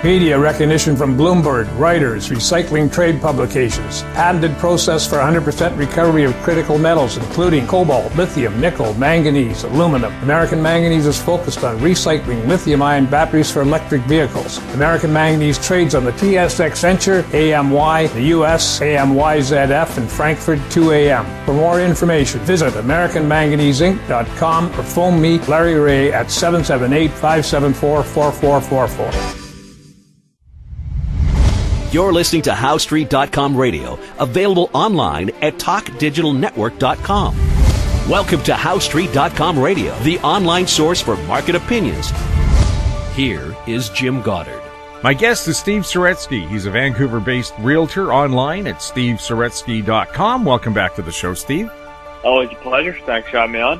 Media recognition from Bloomberg, Reuters, recycling trade publications. Patented process for 100% recovery of critical metals, including cobalt, lithium, nickel, manganese, aluminum. American Manganese is focused on recycling lithium-ion batteries for electric vehicles. American Manganese trades on the TSX Venture, AMY, the US, AMYZF, and Frankfurt 2AM. For more information, visit AmericanManganeseInc.com or phone me, Larry Ray, at 778-574-4444. You're listening to HowStreet.com radio, available online at TalkDigitalNetwork.com. Welcome to HowStreet.com radio, the online source for market opinions. Here is Jim Goddard. My guest is Steve Saretsky. He's a Vancouver-based realtor online at SteveSaretsky.com. Welcome back to the show, Steve. Always a pleasure. Thanks for having me on.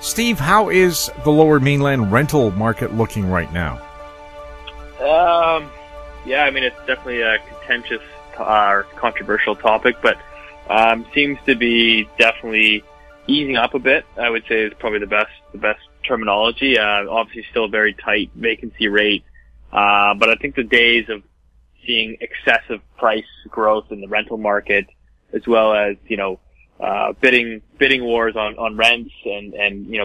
Steve, how is the Lower Mainland rental market looking right now? Yeah, I mean, it's definitely a contentious or controversial topic, but seems to be definitely easing up a bit. I would say is probably the best terminology. Obviously, still a very tight vacancy rate, but I think the days of seeing excessive price growth in the rental market, as well as bidding wars on rents and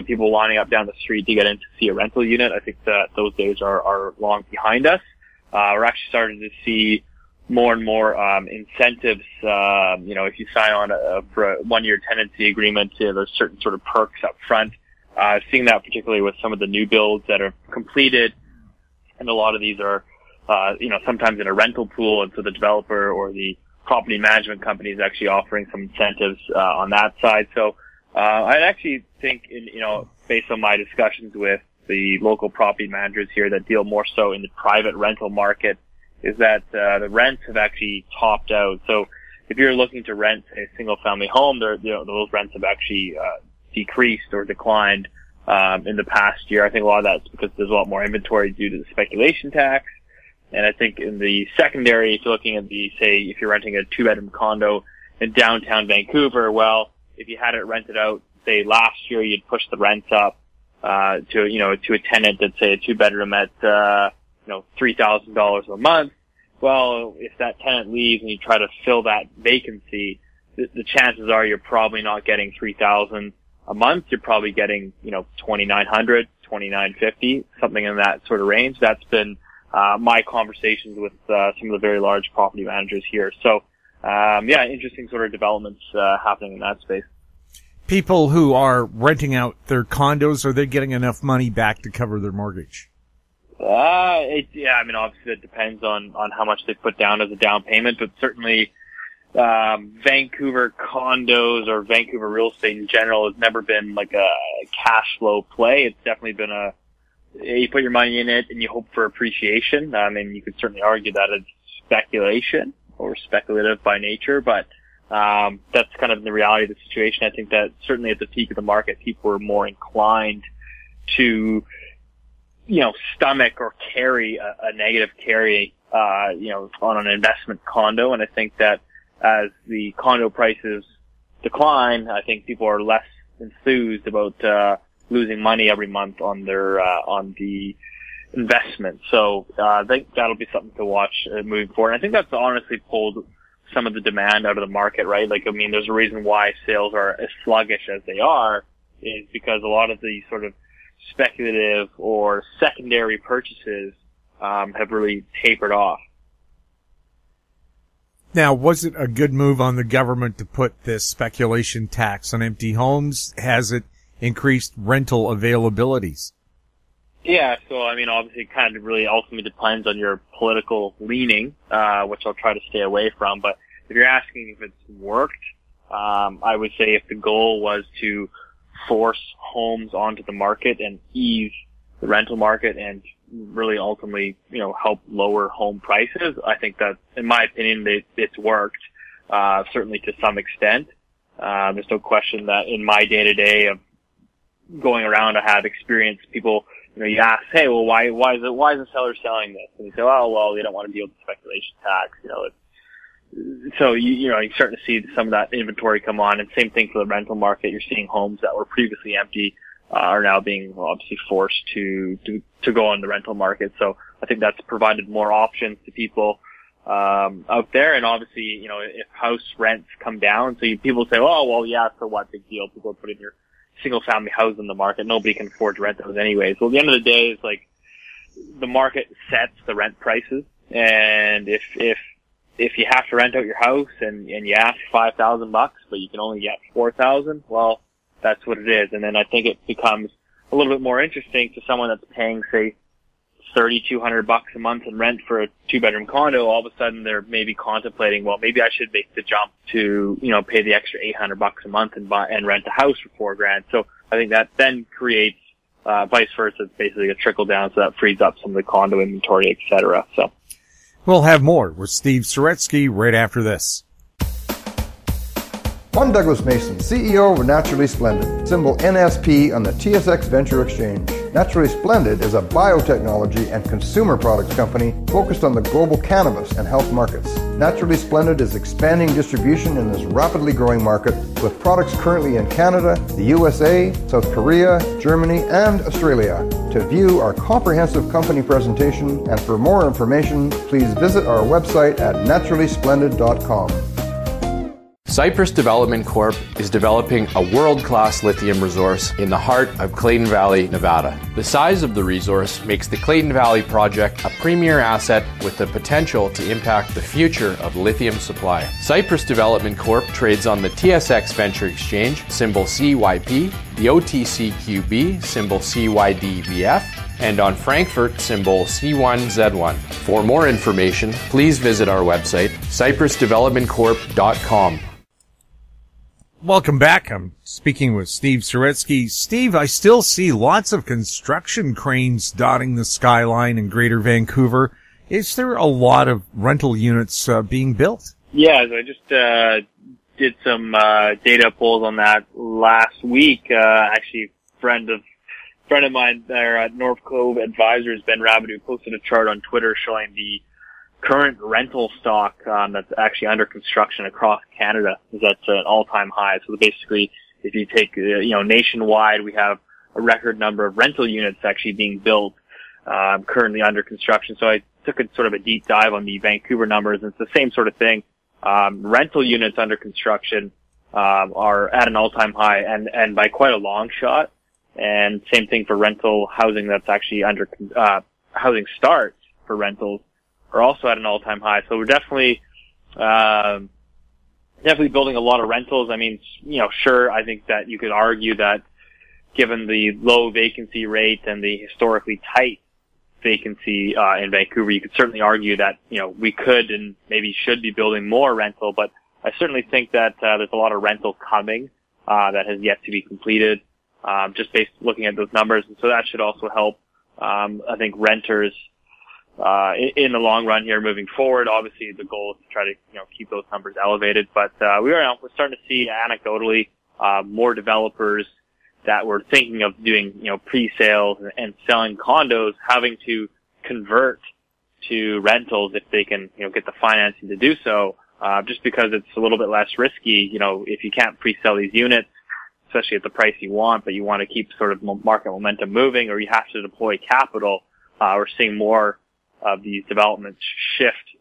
people lining up down the street to get in to see a rental unit, I think that those days are long behind us. We're actually starting to see more and more incentives. If you sign on for a 1-year tenancy agreement, there's certain sort of perks up front. Seeing that particularly with some of the new builds that are completed, and a lot of these are, sometimes in a rental pool, and so the developer or the property management company is actually offering some incentives on that side. So I actually think, based on my discussions with the local property managers here that deal more so in the private rental market, is that the rents have actually topped out. So if you're looking to rent a single-family home, those rents have actually decreased or declined in the past year. I think a lot of that's because there's a lot more inventory due to the speculation tax. And I think in the secondary, if you're looking at if you're renting a 2-bedroom condo in downtown Vancouver, well, if you had it rented out, say last year, you'd push the rents up to a tenant that's, say, a 2-bedroom at $3,000 a month. Well, if that tenant leaves and you try to fill that vacancy, the chances are you're probably not getting $3,000 a month. You're probably getting, $2,900, $2,950, something in that sort of range. That's been my conversations with some of the very large property managers here. So, interesting sort of developments happening in that space. People who are renting out their condos, are they getting enough money back to cover their mortgage? Obviously it depends on how much they put down as a down payment, but certainly, Vancouver condos or Vancouver real estate in general has never been like a cash flow play. It's definitely been you put your money in it and you hope for appreciation. You could certainly argue that it's speculation or speculative by nature, but that's kind of the reality of the situation. I think that certainly at the peak of the market, people were more inclined to, stomach or carry a negative carry, on an investment condo. And I think that as the condo prices decline, I think people are less enthused about, losing money every month on their, on the investment. So, I think that'll be something to watch moving forward. And I think that's honestly pulled some of the demand out of the market, right? There's a reason why sales are as sluggish as they are, is because a lot of the sort of speculative or secondary purchases have really tapered off. Now, was it a good move on the government to put this speculation tax on empty homes? Has it increased rental availabilities? Yeah, so obviously it kind of really ultimately depends on your political leaning, which I'll try to stay away from. But if you're asking if it's worked, I would say if the goal was to force homes onto the market and ease the rental market and really ultimately, help lower home prices, I think that, in my opinion, it's worked, certainly to some extent. There's no question that in my day-to-day of going around, I have experienced people, you ask, hey, well, why is the seller selling this? And they say, oh, well, they don't want to deal with the speculation tax, So, you're starting to see some of that inventory come on, and same thing for the rental market. You're seeing homes that were previously empty, are now being obviously forced to go on the rental market. So I think that's provided more options to people out there. And obviously, you know, if house rents come down, so people say, oh, well, yeah, so what, big deal. People are putting their single-family house in the market. Nobody can afford to rent those anyways. Well, at the end of the day, it's like the market sets the rent prices. And if you have to rent out your house and you ask $5,000, but you can only get $4,000, well, that's what it is. And then I think it becomes a little bit more interesting to someone that's paying, say, $3,200 a month in rent for a 2-bedroom condo. All of a sudden, they're maybe contemplating, well, maybe I should make the jump to, you know, pay the extra $800 a month and rent a house for $4,000. So I think that then creates vice versa. It's basically a trickle down, so that frees up some of the condo inventory, et cetera. So we'll have more with Steve Saretsky right after this. I'm Douglas Mason, CEO of Naturally Splendid, symbol NSP on the TSX Venture Exchange. Naturally Splendid is a biotechnology and consumer products company focused on the global cannabis and health markets. Naturally Splendid is expanding distribution in this rapidly growing market with products currently in Canada, the USA, South Korea, Germany, and Australia. To view our comprehensive company presentation and for more information, please visit our website at naturallysplendid.com. Cypress Development Corp. is developing a world-class lithium resource in the heart of Clayton Valley, Nevada. The size of the resource makes the Clayton Valley project a premier asset with the potential to impact the future of lithium supply. Cypress Development Corp. trades on the TSX Venture Exchange, symbol CYP, the OTCQB, symbol CYDVF, and on Frankfurt, symbol C1Z1. For more information, please visit our website, cypressdevelopmentcorp.com. Welcome back. I'm speaking with Steve Saretsky. Steve, I still see lots of construction cranes dotting the skyline in Greater Vancouver. Is there a lot of rental units being built? Yeah, so I just did some data polls on that last week. Actually, a friend of mine there at North Cove Advisors, Ben Rabideau, posted a chart on Twitter showing the current rental stock that's actually under construction across Canada is at an all-time high. So basically, if you take, nationwide, we have a record number of rental units actually being built currently under construction. So I took a sort of a deep dive on the Vancouver numbers, and it's the same sort of thing. Rental units under construction are at an all-time high, and by quite a long shot. And same thing for rental housing that's actually under housing starts for rentals are also at an all-time high. So we're definitely building a lot of rentals. I mean, sure, I think that you could argue that given the low vacancy rate and the historically tight vacancy in Vancouver, you could certainly argue that, we could and maybe should be building more rental, but I certainly think that there's a lot of rental coming that has yet to be completed, just based looking at those numbers. And so that should also help, I think, renters in the long run here moving forward. Obviously, the goal is to try to, keep those numbers elevated, but we're starting to see anecdotally more developers that were thinking of doing, pre-sales and selling condos having to convert to rentals if they can, get the financing to do so, just because it's a little bit less risky. If you can't pre-sell these units, especially at the price you want, but you want to keep sort of market momentum moving, or you have to deploy capital, we're seeing more of these developments shift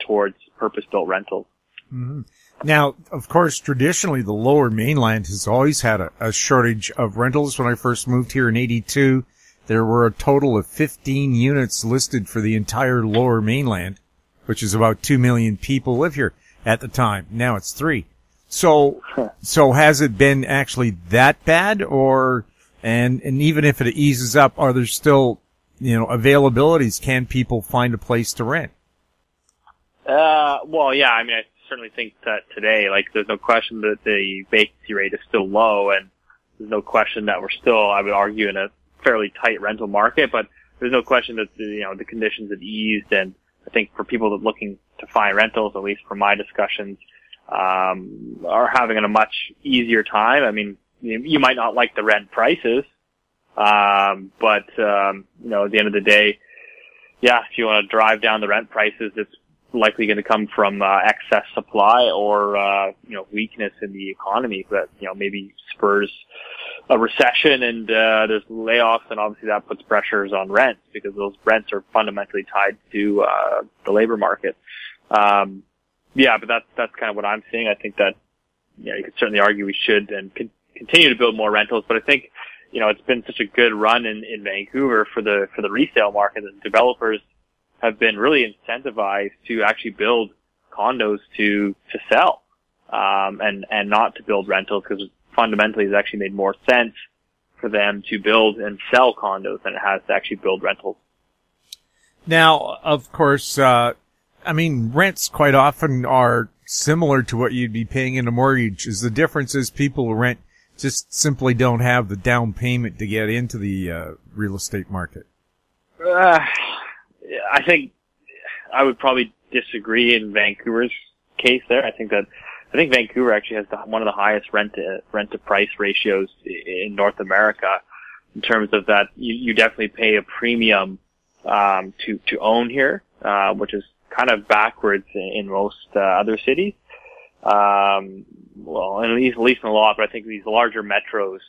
towards purpose-built rentals. Mm-hmm. Now, of course, traditionally, the Lower Mainland has always had a shortage of rentals. When I first moved here in '82, there were a total of 15 units listed for the entire Lower Mainland, which is about 2 million people live here at the time. Now it's 3. So has it been actually that bad, and even if it eases up, are there still availabilities? Can people find a place to rent? Well, yeah, I mean, I certainly think that today, there's no question that the vacancy rate is still low, and there's no question that we're still, I would argue, in a fairly tight rental market, but there's no question that the conditions have eased, and I think for people that are looking to find rentals, at least from my discussions, are having a much easier time. I mean, you might not like the rent prices, but at the end of the day, yeah, if you want to drive down the rent prices, it's likely going to come from excess supply or weakness in the economy that maybe spurs a recession and there's layoffs, and obviously that puts pressures on rents because those rents are fundamentally tied to the labor market. Yeah, but that's kind of what I'm seeing. I think that, you could certainly argue we should and continue to build more rentals, but I think, it's been such a good run in Vancouver for the resale market that developers have been really incentivized to actually build condos to sell, and not to build rentals, because fundamentally it's actually made more sense for them to build and sell condos than it has to actually build rentals. Now, of course, rents quite often are similar to what you'd be paying in a mortgage. Is the difference is people who rent just simply don't have the down payment to get into the real estate market? I think I would probably disagree in Vancouver's case there. I think Vancouver actually has one of the highest rent to price ratios in North America, in terms of that you definitely pay a premium to own here, which is kind of backwards in most other cities. Well, at least in a lot, but I think these larger metros,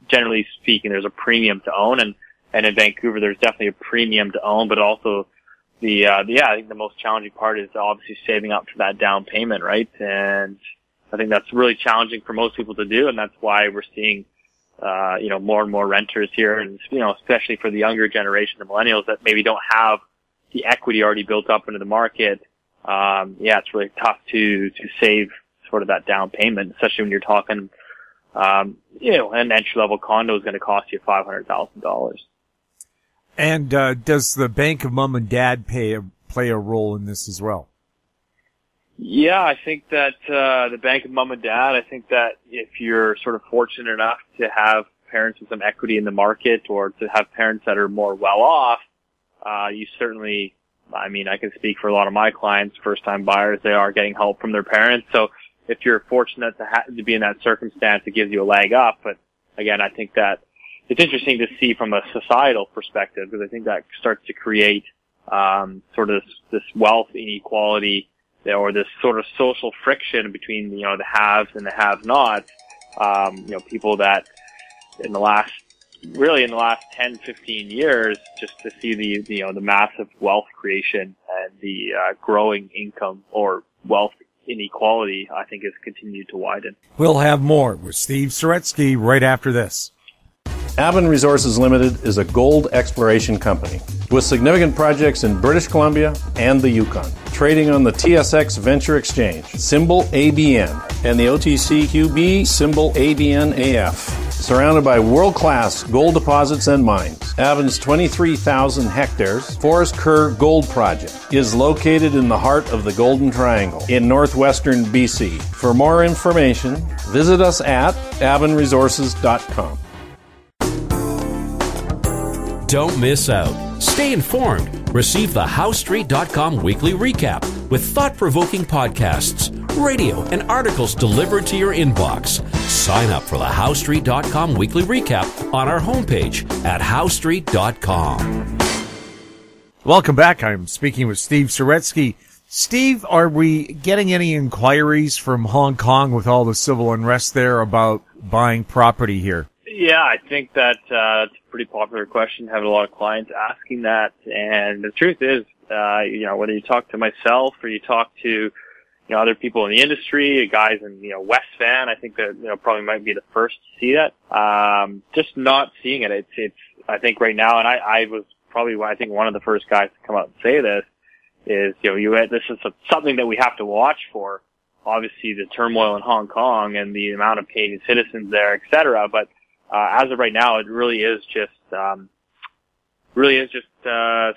generally speaking, there's a premium to own, and in Vancouver there's definitely a premium to own, but also I think the most challenging part is obviously saving up for that down payment, right? And I think that's really challenging for most people to do, and that's why we're seeing, more and more renters here, and, especially for the younger generation, the millennials that maybe don't have the equity already built up into the market. It's really tough to save sort of that down payment, especially when you're talking, an entry-level condo is going to cost you $500,000. And does the bank of mom and dad play a role in this as well? Yeah, I think that the bank of mom and dad, I think that if you're sort of fortunate enough to have parents with some equity in the market, or to have parents that are more well off, you certainly, I can speak for a lot of my clients, first-time buyers, they are getting help from their parents. So if you're fortunate to be in that circumstance, it gives you a leg up. But again, I think that it's interesting to see from a societal perspective, because I think that starts to create sort of this wealth inequality, or this sort of social friction between the haves and the have-nots. People that in the last 10, 15 years, just to see the massive wealth creation and the growing income or wealth inequality, I think, has continued to widen. We'll have more with Steve Saretsky right after this. Avon Resources Limited is a gold exploration company with significant projects in British Columbia and the Yukon, trading on the TSX Venture Exchange, symbol ABN, and the OTCQB, symbol ABNAF. Surrounded by world-class gold deposits and mines, Avon's 23,000 hectares Forest Kerr Gold Project is located in the heart of the Golden Triangle in northwestern BC. For more information, visit us at avonresources.com. Don't miss out. Stay informed. Receive the HowStreet.com weekly recap with thought-provoking podcasts, radio, and articles delivered to your inbox. Sign up for the HowStreet.com weekly recap on our homepage at HowStreet.com. Welcome back. I'm speaking with Steve Saretsky. Steve, are we getting any inquiries from Hong Kong with all the civil unrest there about buying property here? Yeah, I think that it's a pretty popular question. Have a lot of clients asking that, and the truth is, whether you talk to myself or you talk to other people in the industry, guys in West Van, I think that probably might be the first to see that. Just not seeing it. It's I think right now, and I was probably I think one of the first guys to come out and say this is this is something that we have to watch for. Obviously, the turmoil in Hong Kong and the amount of Canadian citizens there, et cetera, but as of right now, it really is just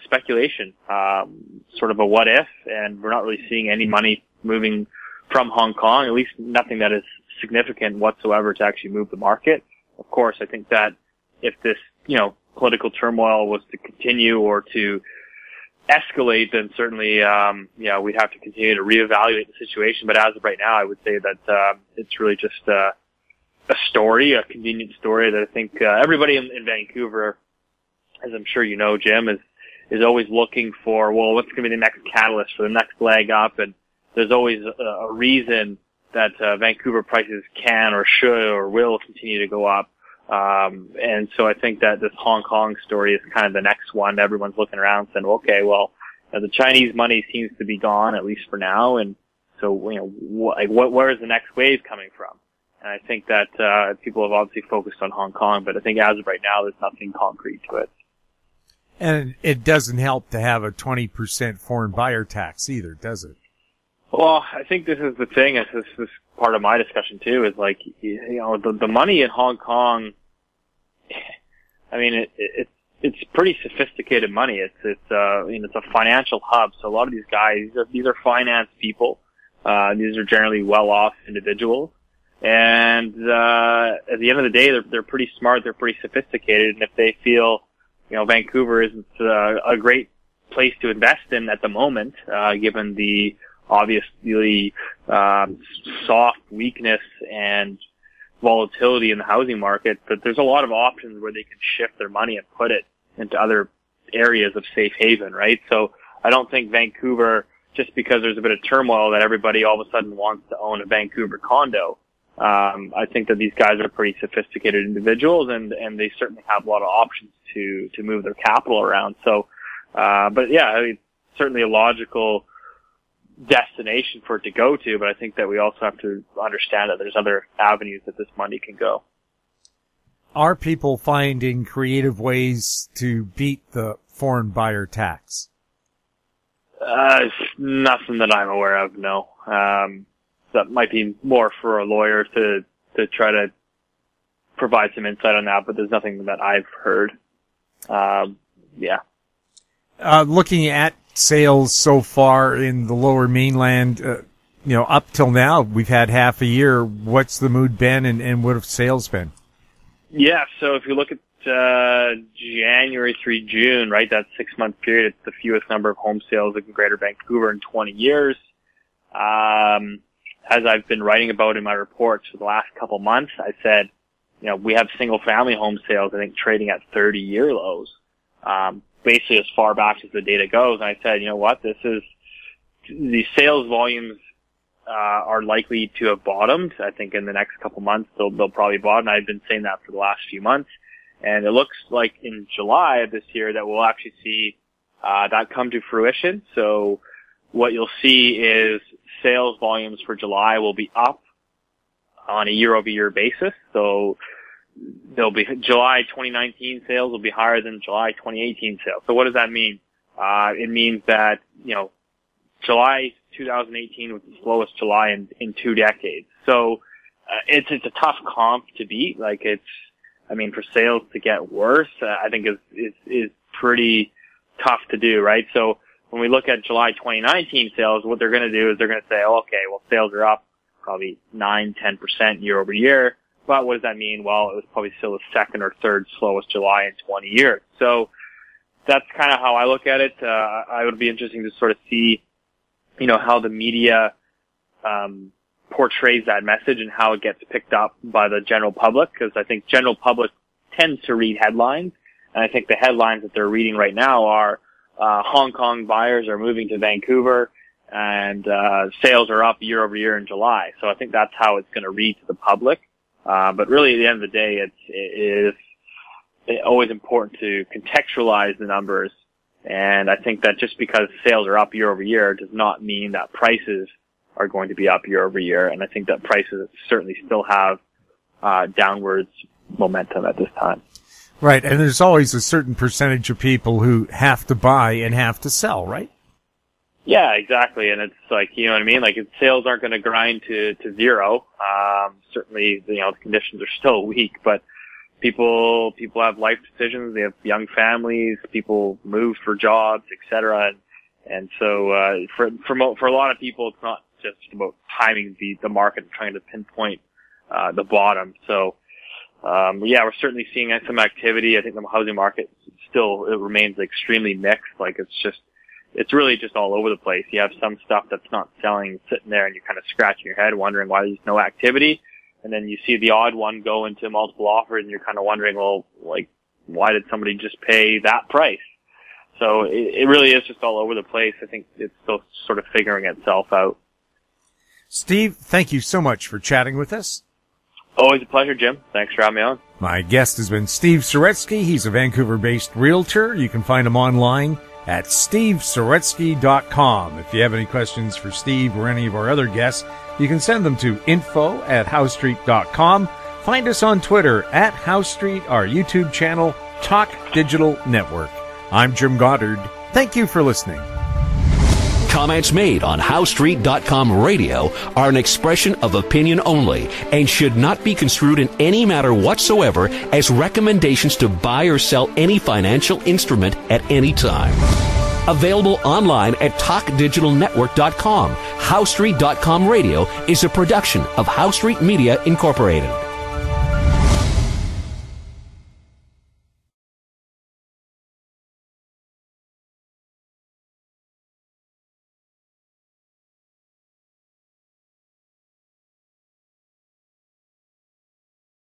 speculation, sort of a what if, and we're not really seeing any money moving from Hong Kong, at least nothing that is significant whatsoever to actually move the market. Of course, I think that if this, political turmoil was to continue or to escalate, then certainly, we'd have to continue to reevaluate the situation. But as of right now, I would say that it's really just a story, a convenient story that I think everybody in Vancouver, as I'm sure you know, Jim, is always looking for, well, what's going to be the next catalyst for the next leg up, and there's always a reason Vancouver prices can or should or will continue to go up. And so I think that this Hong Kong story is kind of the next one. Everyone's looking around saying, okay, well, the Chinese money seems to be gone, at least for now. And so, where is the next wave coming from? And I think that, people have obviously focused on Hong Kong, but I think as of right now, there's nothing concrete to it. And it doesn't help to have a 20% foreign buyer tax either, does it? Well, I think this is the thing. This is part of my discussion too. Is like, the money in Hong Kong. I mean, it's pretty sophisticated money. It's a financial hub. So a lot of these guys, these are finance people. These are generally well-off individuals. And at the end of the day, they're pretty smart. They're pretty sophisticated. And if they feel, Vancouver isn't a great place to invest in at the moment, given the obviously soft weakness and volatility in the housing market, that there's a lot of options where they can shift their money and put it into other areas of safe haven, right? So I don't think Vancouver, just because there's a bit of turmoil, that everybody all of a sudden wants to own a Vancouver condo. I think that these guys are pretty sophisticated individuals, and they certainly have a lot of options to move their capital around. So, but yeah, I mean, certainly a logical destination for it to go to, but I think that we also have to understand that there's other avenues that this money can go. Are people finding creative ways to beat the foreign buyer tax? Nothing that I'm aware of, no. That might be more for a lawyer to try to provide some insight on that, but there's nothing that I've heard. Yeah. Looking at sales so far in the Lower Mainland, up till now, we've had half a year. What's the mood been, and what have sales been? Yeah, so if you look at January through June, right, that 6-month period, it's the fewest number of home sales in Greater Vancouver in 20 years. As I've been writing about in my reports for the last couple months, I said, we have single-family home sales, I think, trading at 30-year lows. Basically as far back as the data goes. And I said, the sales volumes, are likely to have bottomed. I think in the next couple months, they'll probably bottom. I've been saying that for the last few months. And it looks like in July of this year that we'll actually see, that come to fruition. So what you'll see is sales volumes for July will be up on a year-over-year basis. So there'll be July 2019 sales will be higher than July 2018 sales. So what does that mean? It means that, July 2018 was the slowest July in 2 decades. So, it's a tough comp to beat. Like for sales to get worse, I think is pretty tough to do, right? So when we look at July 2019 sales, what they're going to do is they're going to say, sales are up probably 9-10% year over year. But what does that mean? Well, it was probably still the second or third slowest July in 20 years. So that's kind of how I look at it. I would be interesting to sort of see, how the media, portrays that message and how it gets picked up by the general public. Cause I think general public tends to read headlines. And I think the headlines that they're reading right now are, Hong Kong buyers are moving to Vancouver and, sales are up year over year in July. So I think that's how it's going to read to the public. But really at the end of the day, it is always important to contextualize the numbers. And I think that just because sales are up year over year does not mean that prices are going to be up year over year. And I think that prices certainly still have, downwards momentum at this time. Right. And there's always a certain percentage of people who have to buy and have to sell, right? Yeah, exactly. And it's like, you know what I mean? Like, sales aren't going to grind to zero. Certainly, the conditions are still weak, but people have life decisions. They have young families. People move for jobs, etc. And so, for a lot of people, it's not just about timing the market and trying to pinpoint, the bottom. So, we're certainly seeing some activity. I think the housing market it remains extremely mixed. Like, it's really just all over the place. You have some stuff that's not selling sitting there and you're kind of scratching your head wondering why there's no activity. And then you see the odd one go into multiple offers and you're kind of wondering, well, like, why did somebody just pay that price? So it really is just all over the place. I think it's still sort of figuring itself out. Steve, thank you so much for chatting with us. Always a pleasure, Jim. Thanks for having me on. My guest has been Steve Saretsky. He's a Vancouver-based realtor. You can find him online at stevesaretsky.com. If you have any questions for Steve or any of our other guests, you can send them to info@housestreet.com. Find us on Twitter at House Street, our YouTube channel, Talk Digital Network. I'm Jim Goddard. Thank you for listening. Comments made on HowStreet.com radio are an expression of opinion only and should not be construed in any matter whatsoever as recommendations to buy or sell any financial instrument at any time. Available online at TalkDigitalNetwork.com. HowStreet.com radio is a production of House Street Media Incorporated.